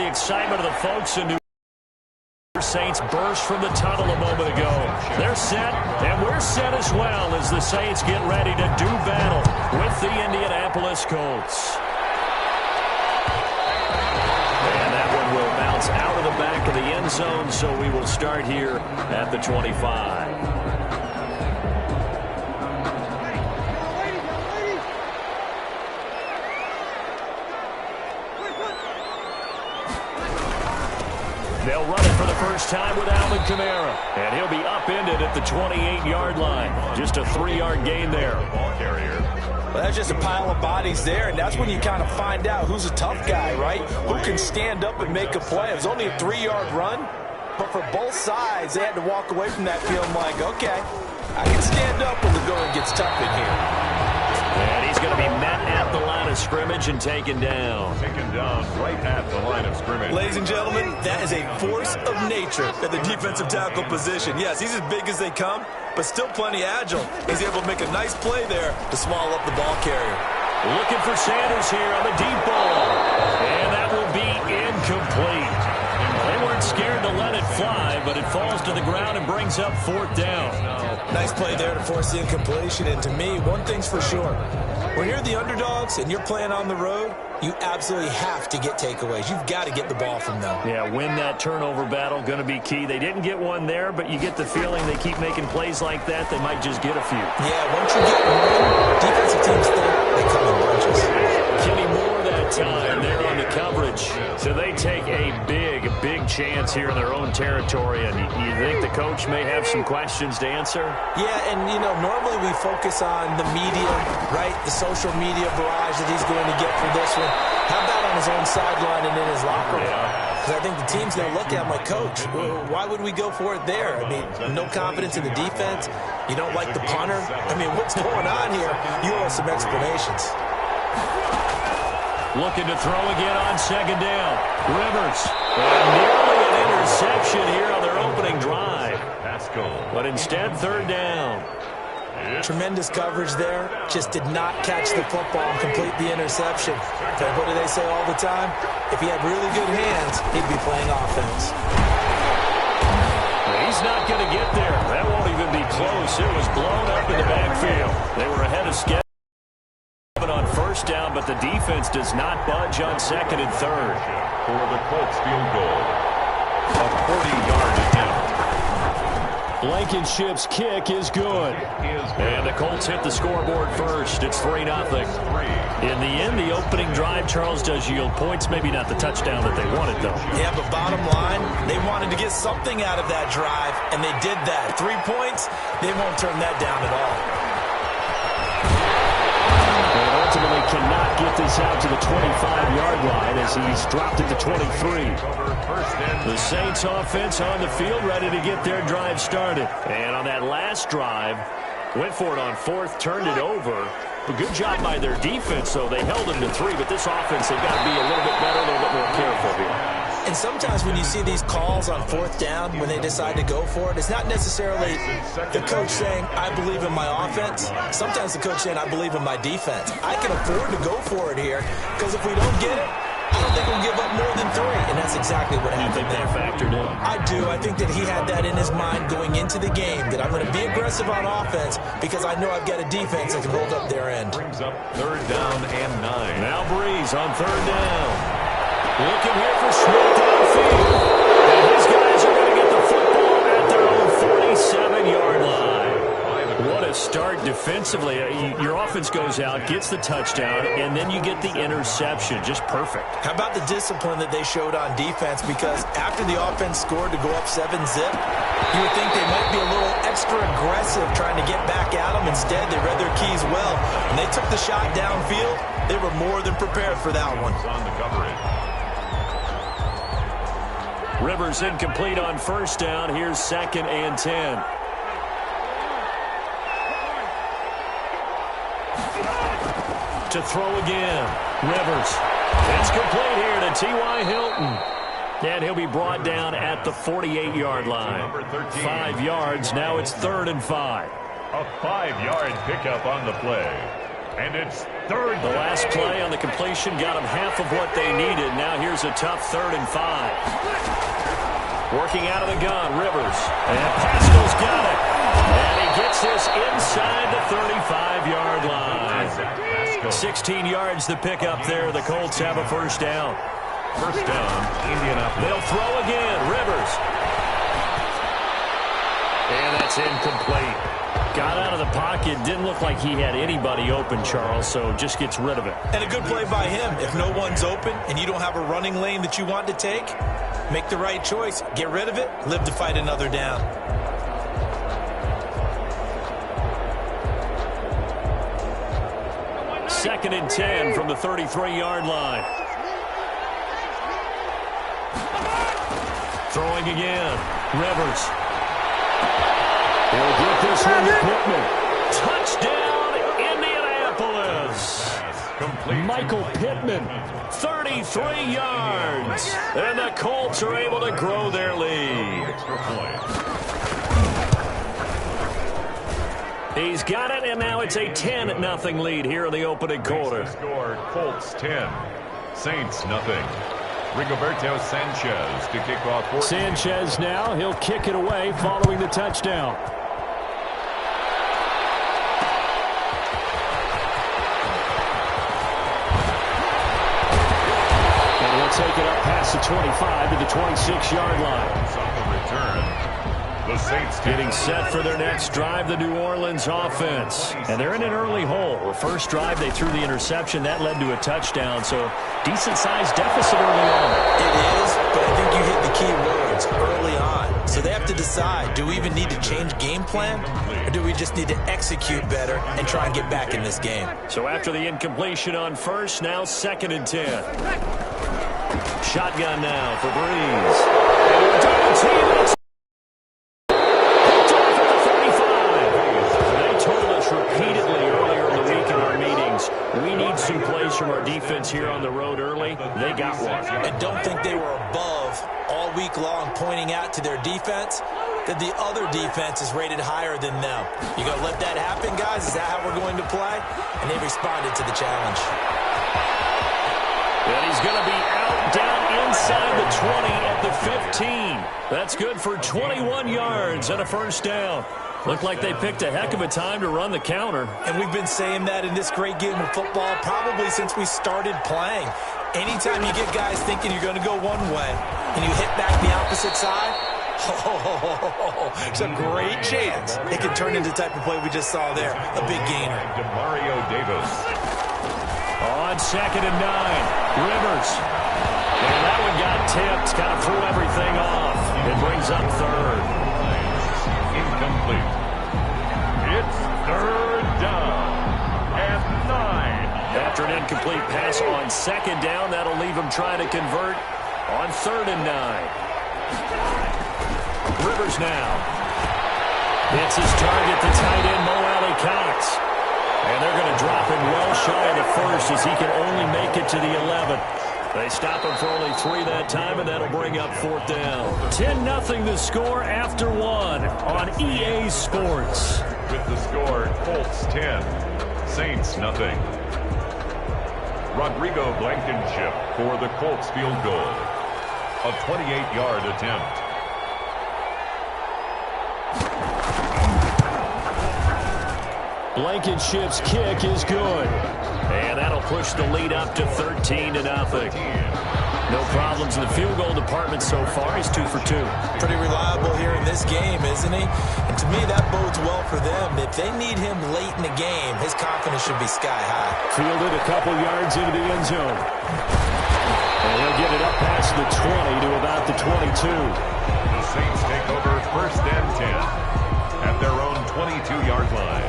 the excitement of the folks in New York. Saints burst from the tunnel a moment ago. They're set, and we're set as well as the Saints get ready to do battle with the Indianapolis Colts. And that one will bounce out of the back of the end zone, so we will start here at the 25. They'll run it for the first time with Alvin Kamara. And he'll be upended at the 28-yard line. Just a 3-yard gain there. Ball carrier. Well, that's just a pile of bodies there, and that's when you kind of find out who's a tough guy, right? Who can stand up and make a play. It was only a 3-yard run, but for both sides, they had to walk away from that feeling like, okay, I can stand up when the going gets tough in here. And he's going to be met at the line of scrimmage and taken down. Taken down right at the line of scrimmage. Ladies and gentlemen, that is a force of nature at the defensive tackle position. Yes, he's as big as they come, but still plenty agile. He's able to make a nice play there to swallow up the ball carrier. Looking for Sanders here on the deep ball. And that will be incomplete. They weren't scared to let it fly, but it falls to the ground and brings up 4th down. Nice play there to force the incompletion. And to me, one thing's for sure. When you're the underdogs and you're playing on the road, you absolutely have to get takeaways. You've got to get the ball from them. Yeah, win that turnover battle, going to be key. They didn't get one there, but you get the feeling they keep making plays like that, they might just get a few. Yeah, once you get one, defensive teams think they come in bunches. Kenny Moore that time there on the coverage. So they take a big chance here in their own territory, and you think the coach may have some questions to answer? Yeah, and, normally we focus on the media, right, the social media barrage that he's going to get for this one. How about on his own sideline and in his locker room? Because I think the team's going to look at him like, Coach, why would we go for it there? I mean, no confidence in the defense. You don't like the punter. I mean, what's going on here? You owe us some explanations. Looking to throw again on 2nd down. Rivers. And nearly an interception here on their opening drive. But instead, 3rd down. Tremendous coverage there. Just did not catch the football and complete the interception. But what do they say all the time? If he had really good hands, he'd be playing offense. He's not going to get there. That won't even be close. It was blown up in the backfield. They were ahead of schedule on 1st down, but the defense does not budge on 2nd and 3rd. For the Colts field goal. A 40-yard attempt. Blankenship's kick is good. And the Colts hit the scoreboard first. It's 3-0. In the end, the opening drive, Charles, does yield points. Maybe not the touchdown that they wanted, though. Yeah, but bottom line, they wanted to get something out of that drive, and they did that. 3 points, they won't turn that down at all. Ultimately cannot get this out to the 25-yard line as he's dropped it to 23. The Saints offense on the field ready to get their drive started. And on that last drive, went for it on 4th, turned it over. A good job by their defense, though. They held them to 3, but this offense, they've got to be a little bit better, a little bit more careful here. And sometimes when you see these calls on 4th down, when they decide to go for it, it's not necessarily the coach saying, I believe in my offense. Sometimes the coach saying, I believe in my defense. I can afford to go for it here, because if we don't get it, I don't think we'll give up more than 3. And that's exactly what happened there. Factored in. I do. I think that he had that in his mind going into the game, that I'm going to be aggressive on offense because I know I've got a defense that can hold up their end. Brings up 3rd down and 9. Now Breeze on 3rd down. Looking here for Smith downfield. And his guys are going to get the football at their own 47-yard line. What a start defensively. Your offense goes out, gets the touchdown, and then you get the interception. Just perfect. How about the discipline that they showed on defense? Because after the offense scored to go up 7-zip, you would think they might be a little extra aggressive trying to get back at them. Instead, they read their keys well. When they took the shot downfield, they were more than prepared for that one. On the coverage. Rivers incomplete on 1st down. Here's 2nd and 10. To throw again. Rivers. It's complete here to T.Y. Hilton. And he'll be brought down at the 48-yard line. 5 yards. Now it's 3rd and 5. A 5-yard pickup on the play. And it's third. The last play on the completion got them half of what they needed. Now here's a tough 3rd and 5. Working out of the gun, Rivers. And Pascal's got it. And he gets this inside the 35-yard line. 16 yards to pick up there. The Colts have a first down. First down, Indianapolis. They'll throw again. Rivers. And that's incomplete. Got out of the pocket. Didn't look like he had anybody open, Charles, so just gets rid of it. And a good play by him. If no one's open and you don't have a running lane that you want to take, make the right choice. Get rid of it. Live to fight another down. Second and 10 from the 33-yard line. Throwing again. Rivers. He'll get this one to Pittman. Touchdown, Indianapolis. Michael Pittman, 33 yards. And the Colts are able to grow their lead. Extra point. He's got it, and now it's a 10-0 lead here in the opening quarter. Score, Colts 10, Saints nothing. Rigoberto Sanchez to kick off. Sanchez now, he'll kick it away following the touchdown. And he'll take it up past the 25 to the 26-yard line. On the return. The Saints getting set for their next drive, the New Orleans offense. And they're in an early hole. The first drive, they threw the interception. That led to a touchdown, so decent-sized deficit early on. It is, but I think you hit the key words early on. So they have to decide, do we even need to change game plan, or do we just need to execute better and try and get back in this game? So after the incompletion on first, now 2nd and 10. Shotgun now for Breeze. Double team. Repeatedly earlier in the week in our meetings, we need some plays from our defense here on the road early. They got one. And don't think they were above all week long, pointing out to their defense that the other defense is rated higher than them. You going to let that happen, guys? Is that how we're going to play? And they responded to the challenge. And he's going to be out down inside the 20 at the 15. That's good for 21 yards and a first down. Looked like they picked a heck of a time to run the counter. And we've been saying that in this great game of football probably since we started playing. Anytime you get guys thinking you're going to go one way and you hit back the opposite side, it's a great chance it can turn into the type of play we just saw there, a big gainer. Demario Davis. On 2nd and 9, Rivers. And that one got tipped, kind of threw everything off. It brings up 3rd. Incomplete. It's 3rd down and 9. After an incomplete pass on 2nd down, that'll leave him trying to convert on 3rd and 9. Rivers now. Hits his target, the tight end, Mo Alley Cox. And they're going to drop him well shy of the first as he can only make it to the 11th. They stop him for only 3 that time, and that'll bring up 4th down. 10-0 the score after 1 on EA Sports. With the score, Colts 10, Saints nothing. Rodrigo Blankenship for the Colts field goal. A 28-yard attempt. Blankenship's kick is good. And that'll push the lead up to 13-0. No problems in the field goal department so far. He's 2 for 2. Pretty reliable here in this game, isn't he? And to me, that bodes well for them. If they need him late in the game, his confidence should be sky high. Fielded a couple yards into the end zone. And he'll get it up past the 20 to about the 22. The Saints take over 1st and 10 at their own 22-yard line.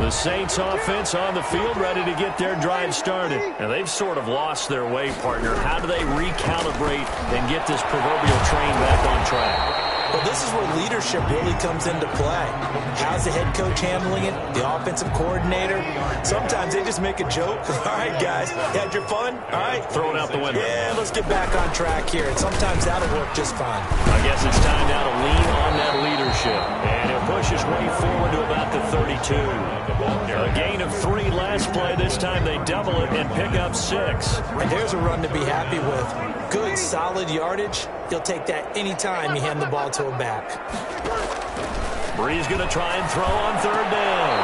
The Saints offense on the field ready to get their drive started. And they've sort of lost their way, partner. How do they recalibrate and get this proverbial train back on track? Well, this is where leadership really comes into play. How's the head coach handling it? The offensive coordinator? Sometimes they just make a joke. All right, guys, you had your fun? All right. Throw it out the window. Yeah, let's get back on track here. And sometimes that'll work just fine. I guess it's time now to lean on that leadership. And he'll push his way forward to about the 32. A gain of 3 last play. This time they double it and pick up 6. And there's a run to be happy with. Good, solid yardage. He'll take that anytime you hand the ball to a back. Brees going to try and throw on 3rd down.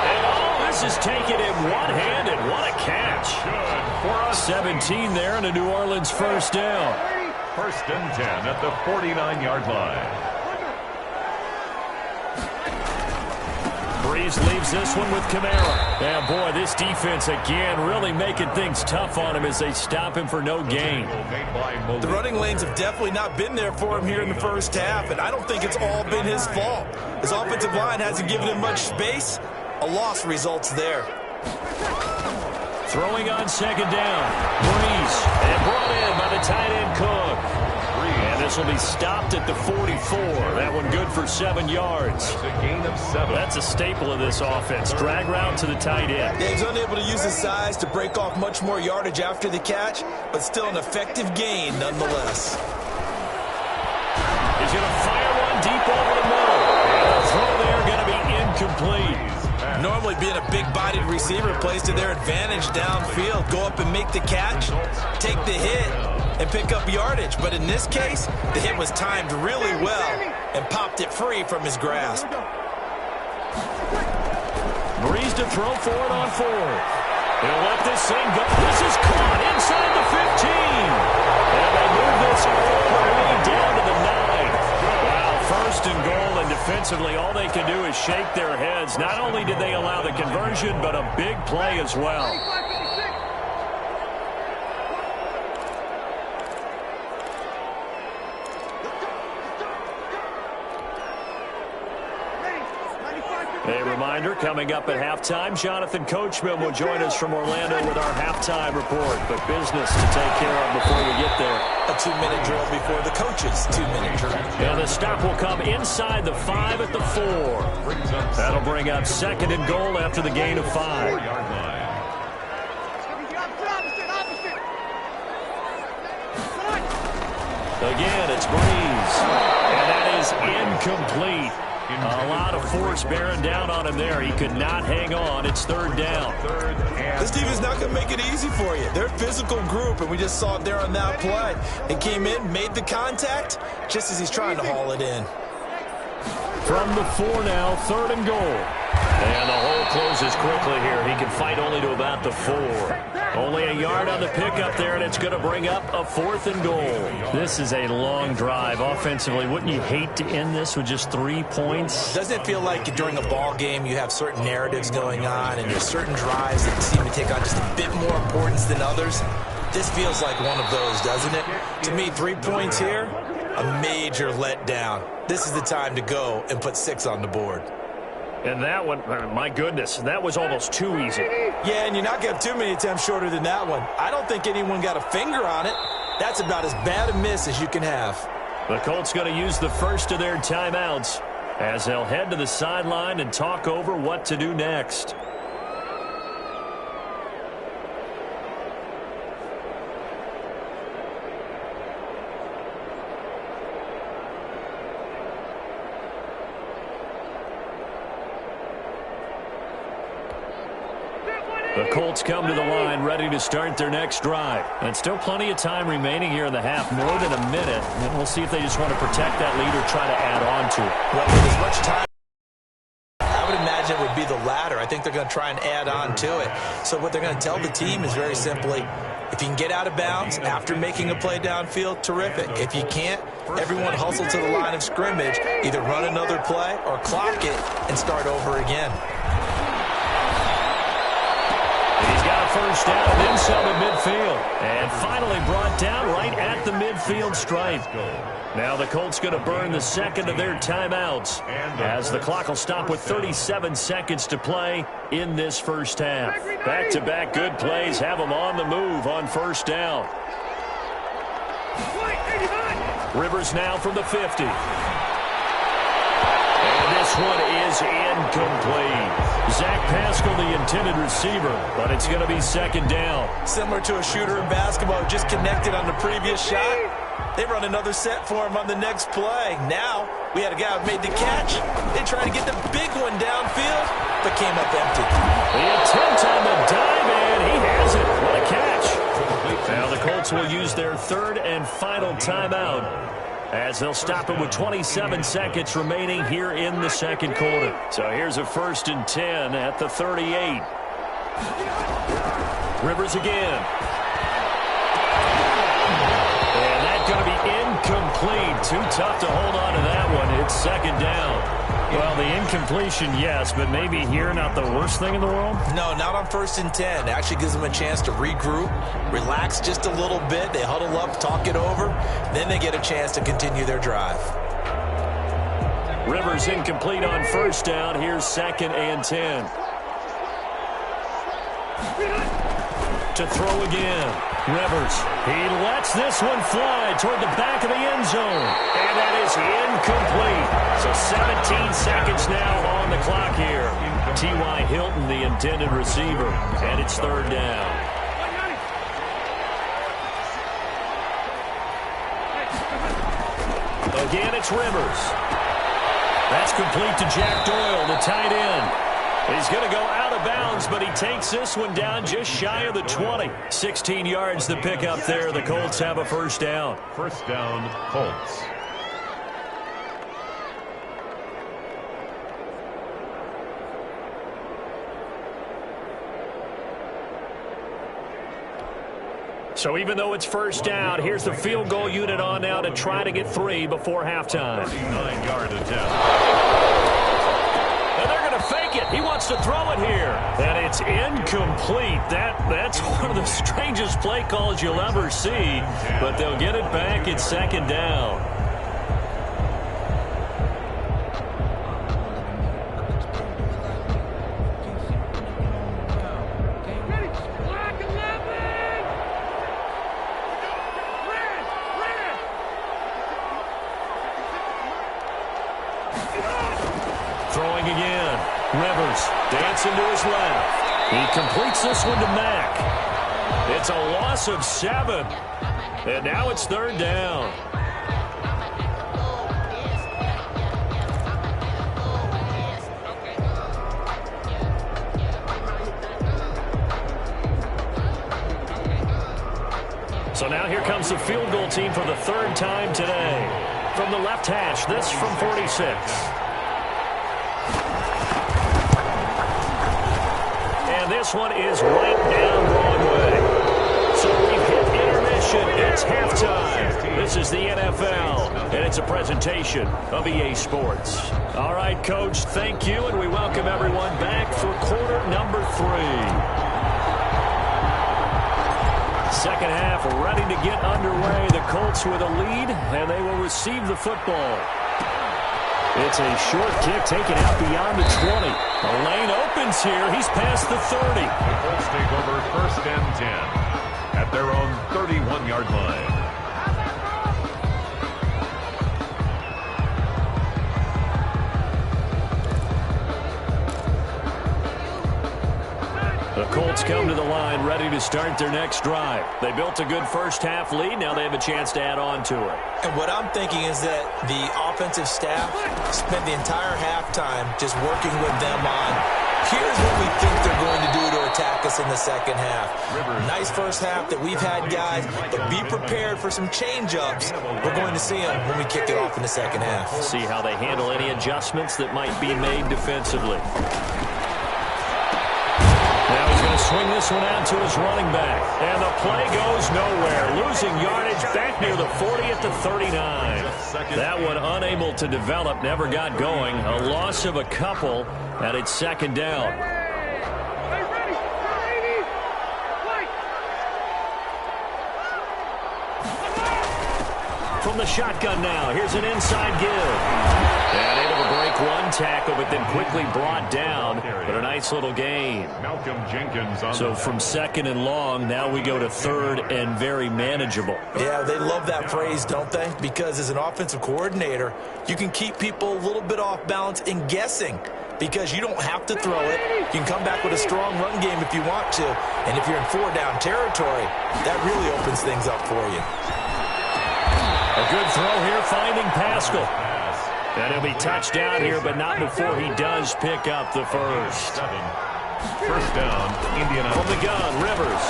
And this is taken in one-handed. What a catch. 17 there and a New Orleans 1st down. 1st and 10 at the 49-yard line. Brees leaves this one with Kamara. And boy, this defense again really making things tough on him as they stop him for no gain. The running lanes have definitely not been there for him here in the first half, and I don't think it's all been his fault. His offensive line hasn't given him much space. A loss results there. Throwing on 2nd down. Brees, and brought in by the tight end Cook. And this will be stopped at the 44. That one good for 7 yards. That's a gain of 7. That's a staple of this offense. Drag route to the tight end. Yeah, he's unable to use his size to break off much more yardage after the catch, but still an effective gain nonetheless. He's going to fire one deep over the middle. And the throw there going to be incomplete. Normally being a big-bodied receiver plays to their advantage downfield. Go up and make the catch, take the hit, and pick up yardage. But in this case, the hit was timed really well and popped it free from his grasp. Brees to throw for it on 4th. He'll let this thing go. This is caught inside the 15. And they move this all the way down to the 9. Wow, 1st and goal, and defensively all they can do is shake their heads. Not only did they allow the conversion, but a big play as well. A reminder, coming up at halftime, Jonathan Coachman will join us from Orlando with our halftime report. But business to take care of before we get there. A 2-minute drill before the coach's 2-minute drill. And the stop will come inside the 5 at the 4. That'll bring up 2nd and goal after the gain of 5. Again, it's Brees. And that is incomplete. A lot of force bearing down on him there. He could not hang on. It's 3rd down. This defense is not going to make it easy for you. They're a physical group, and we just saw it there on that play. He came in, made the contact, just as he's trying to haul it in. From the 4 now, 3rd and goal. And the hole closes quickly here. He can fight only to about the 4. Only a yard on the pickup there, and it's going to bring up a 4th and goal. This is a long drive offensively. Wouldn't you hate to end this with just 3 points? Doesn't it feel like during a ball game you have certain narratives going on and there's certain drives that seem to take on just a bit more importance than others? This feels like one of those, doesn't it? To me, 3 points here, a major letdown. This is the time to go and put 6 on the board. And that one, my goodness, that was almost too easy. Yeah, and you're not going to have too many attempts shorter than that one. I don't think anyone got a finger on it. That's about as bad a miss as you can have. The Colts going to use the first of their timeouts as they'll head to the sideline and talk over what to do next. The Colts come to the line ready to start their next drive. And still plenty of time remaining here in the half, more than a minute. And we'll see if they just want to protect that lead or try to add on to it. Well, with as much time, I would imagine it would be the latter. I think they're going to try and add on to it. So what they're going to tell the team is very simply, if you can get out of bounds after making a play downfield, terrific. If you can't, everyone hustle to the line of scrimmage, either run another play or clock it and start over again. He's got a first down and then some at midfield. And finally brought down right at the midfield stripe. Now the Colts going to burn the second of their timeouts as the clock will stop with 37 seconds to play in this first half. Back-to-back good plays have them on the move on first down. Rivers now from the 50. And this one is incomplete. Zach Pascal, the intended receiver, but it's going to be second down. Similar to a shooter in basketball who just connected on the previous shot. They run another set for him on the next play. Now, we had a guy who made the catch. They tried to get the big one downfield, but came up empty. The attempt on the dive, and he has it. What a catch. Now the Colts will use their third and final timeout as they'll stop it with 27 seconds remaining here in the second quarter. So here's a 1st and 10 at the 38. Rivers again. And that's going to be incomplete. Too tough to hold on to that one. It's 2nd down. Well, the incompletion, yes, but maybe here not the worst thing in the world? No, not on 1st and 10. It actually gives them a chance to regroup, relax just a little bit. They huddle up, talk it over. Then they get a chance to continue their drive. Rivers incomplete on 1st down. Here's 2nd and 10. To throw again. Rivers. He lets this one fly toward the back of the end zone. And that is incomplete. So 17 seconds now on the clock here. T.Y. Hilton, the intended receiver. And it's 3rd down. Again, it's Rivers. That's complete to Jack Doyle, the tight end. He's going to go out of bounds, but he takes this one down just shy of the 20. 16 yards to pick up there. The Colts have a 1st down. 1st down, Colts. So even though it's 1st down, here's the field goal unit on now to try to get 3 before halftime. 39-yard attempt. And they're going to fake it. He wants to throw it here. And it's incomplete. That's one of the strangest play calls you'll ever see. But they'll get it back. It's 2nd down. Throwing again. Rivers dancing to his left. He completes this one to Mack. It's a loss of 7. And now it's 3rd down. So now here comes the field goal team for the 3rd time today. From the left hash, this from 46. And this one is right down Broadway. So we've hit intermission. It's halftime. This is the NFL, and it's a presentation of EA Sports. All right, Coach, thank you, and we welcome everyone back for quarter number 3. Second half ready to get underway. The Colts with a lead, and they will receive the football. It's a short kick taken out beyond the 20. The lane opens here. He's past the 30. The Colts take over 1st and 10 at their own 31-yard line. The Colts come to the line ready to start their next drive. They built a good 1st half lead. Now they have a chance to add on to it. And what I'm thinking is that the offensive staff spent the entire halftime just working with them on, here's what we think they're going to do to attack us in the second half. Nice 1st half that we've had, guys, but be prepared for some change-ups. We're going to see them when we kick it off in the second half. See how they handle any adjustments that might be made defensively. Now he's going to swing this one out to his running back. And the play goes nowhere. Losing yardage back near the 40 at the 39. That one unable to develop, never got going. A loss of a couple, and it's 2nd down. From the shotgun now, here's an inside give. And able to break one tackle, but then quickly brought down. But a nice little gain. Malcolm Jenkins on so from 2nd and long, now we go to 3rd and very manageable. Yeah, they love that phrase, don't they? Because as an offensive coordinator, you can keep people a little bit off balance and guessing. Because you don't have to throw it. You can come back with a strong run game if you want to. And if you're in 4-down territory, that really opens things up for you. A good throw here, finding Pascal. And he'll be touched down here, but not before he does pick up the first. First down, Indianapolis. From the gun, Rivers.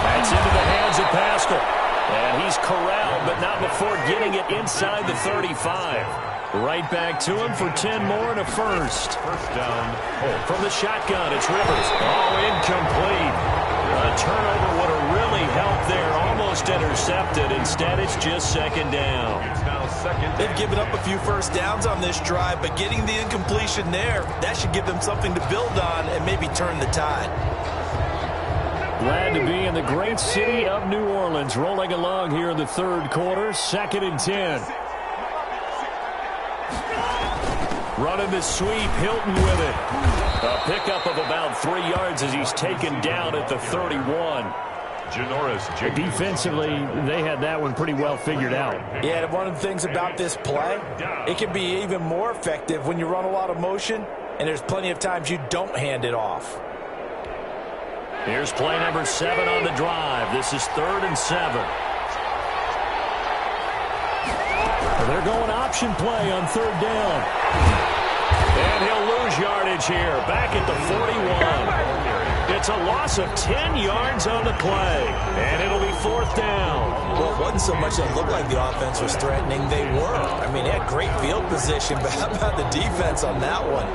That's into the hands of Pascal. And he's corralled, but not before getting it inside the 35. Right back to him for 10 more and a first. First down. From the shotgun, it's Rivers. Oh, incomplete. A turnover would have really helped there. Almost intercepted. Instead, it's just second down. It's now second. They've given up a few first downs on this drive, but getting the incompletion there, that should give them something to build on and maybe turn the tide. Glad to be in the great city of New Orleans. Rolling along here in the third quarter. 2nd and 10. Running the sweep, Hilton with it. A pickup of about 3 yards as he's taken down at the 31. Defensively, they had that one pretty well figured out. Yeah, one of the things about this play, it can be even more effective when you run a lot of motion, and there's plenty of times you don't hand it off. Here's play number 7 on the drive. This is 3rd and 7. They're going option play on 3rd down. And he'll lose yardage here. Back at the 41. It's a loss of 10 yards on the play. And it'll be 4th down. Well, it wasn't so much that it looked like the offense was threatening. They were. I mean, they had great field position, but how about the defense on that one?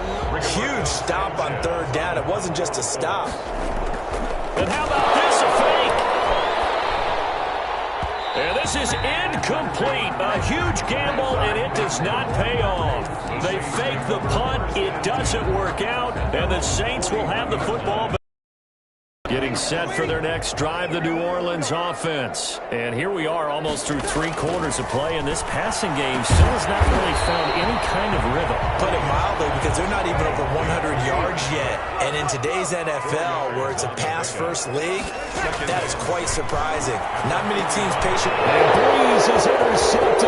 Huge stop on 3rd down. It wasn't just a stop. And how about this, a fake? And this is incomplete. A huge gamble, and it does not pay off. They fake the punt. It doesn't work out, and the Saints will have the football. Getting set for their next drive, the New Orleans offense. And here we are almost through 3 quarters of play, and this passing game still has not really found any kind of rhythm. Put it mildly, because they're not even over 100 yards yet. And in today's NFL, where it's a pass-first league, that is quite surprising. Not many teams patient. And Breeze is intercepted.